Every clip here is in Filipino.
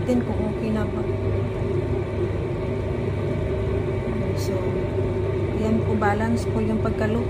natin kung okay na ba. So, yan po, balance po yung pagkaluto.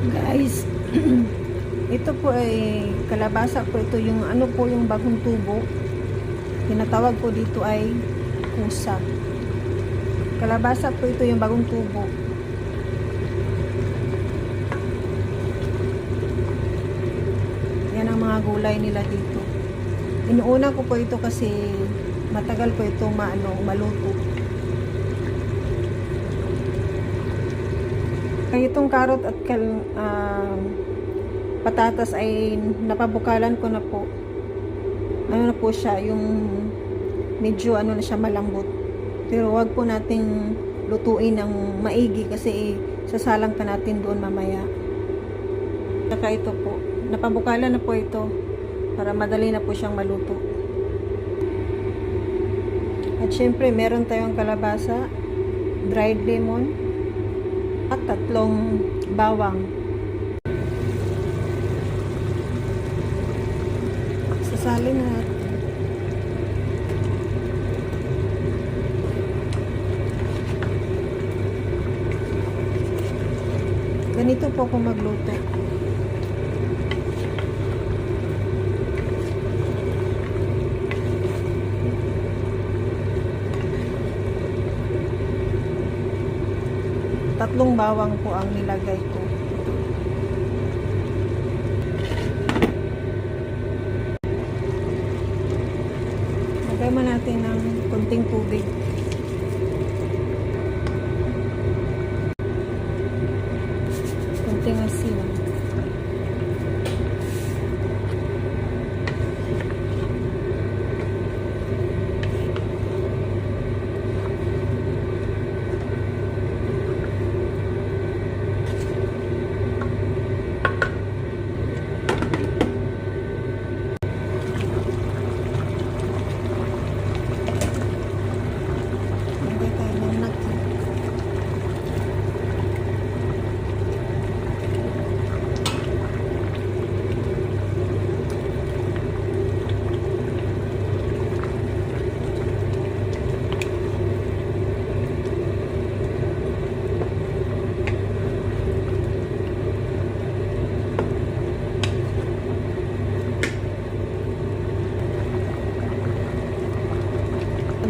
Guys, ito po ay kalabasa po. Ito yung ano po, yung bagong tubo. Tinatawag po dito ay kusa. Kalabasa po ito, yung bagong tubo. Yan ang mga gulay nila dito. Inuuna ko po ito kasi matagal po ito maluto. Itong carrot at patatas ay napabukalan ko na po. Ano na po siya, yung medyo ano na siya, malambot. Pero wag po nating lutuin ng maigi kasi sasalang pa natin doon mamaya. Saka ito po, napabukalan na po ito para madali na po siyang maluto. At syempre meron tayong kalabasa, dried lemon, at 3 bawang. Sasalin na natin. Ganito po ako magluto. Tatlong bawang po ang nilagay ko. Lagay mo natin ng konting tubig. Konting asin.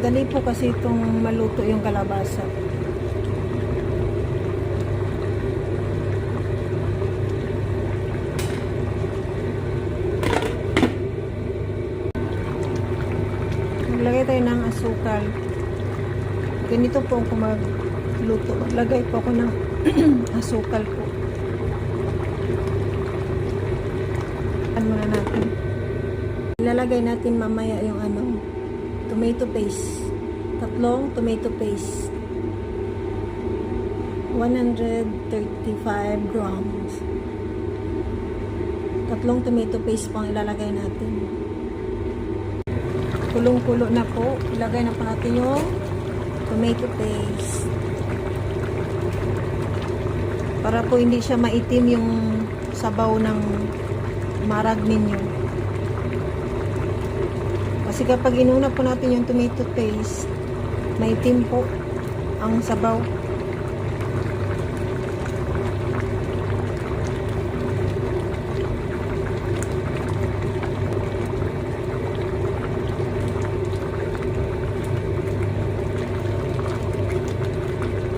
Madali po kasi itong maluto yung kalabasa. Maglagay tayo ng asukal. Ganito po ako magluto. Maglagay po ako ng asukal po. Buksan muna natin. Ilalagay natin mamaya yung tomato paste. 3 tomato paste. 135 grams. 3 tomato paste po ang ilalagay natin. Kulong-kulo na po. Ilagay na po natin yung tomato paste. Para po hindi siya maitim yung sabaw ng marag ninyo. Kasi kapag inuna po natin yung tomato paste, maitim po ang sabaw.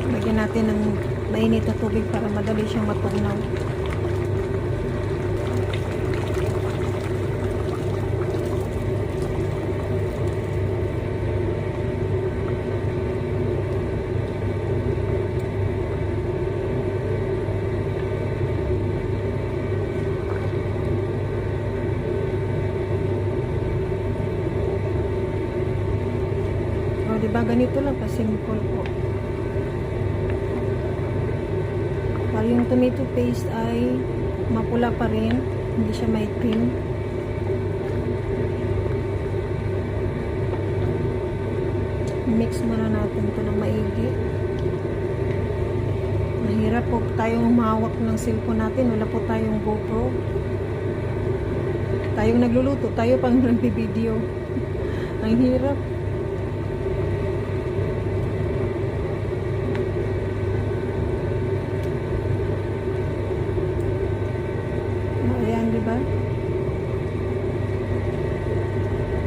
Lagyan natin ng mainit na tubig para madali siyang matunaw. O, diba ganito lang ka-simple po. Para yung tomato paste ay mapula pa rin, hindi siya maitim. Mix muna natin ito ng maigi. Mahirap po tayong humawak ng cellphone natin, wala po tayong GoPro. Tayong nagluluto, tayo pang nagbibideo. Ang hirap. Ayan, diba?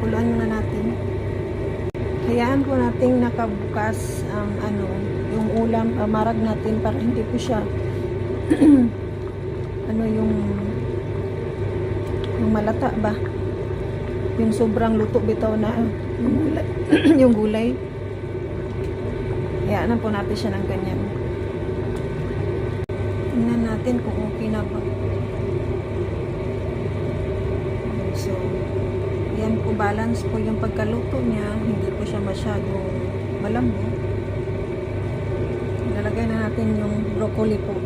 Kuluan muna natin. Hayaan po nating nakabukas ang yung ulam, marag natin para hindi po siya yung malata ba? Yung sobrang luto bitaw na yung gulay. Yung gulay. Hayaan po natin siya ng ganyan. Tingnan natin kung okay na ba. So, yan po, balance po yung pagkaluto niya, hindi po siya masyadong malambot. Ilalagay na natin yung broccoli po.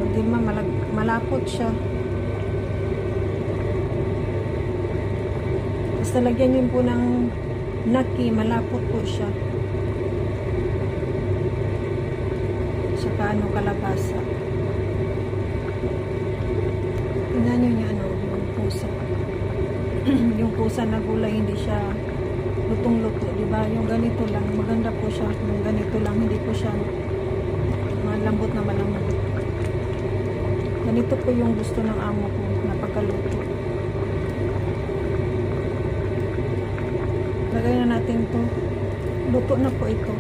Hindi malapot siya. Basta lagyan yun po ng naki, malapot po siya. Saka kalabasa. Tingnan nyo niya yung pusa. Yung pusa na gulay, hindi siya lutong-luto, diba? Yung ganito lang, maganda po siya. Yung ganito lang, hindi po siya malambot na malambot. Ganito po yung gusto ng amo ko na pagkaluto. Lagay na natin to. Luto na po ito.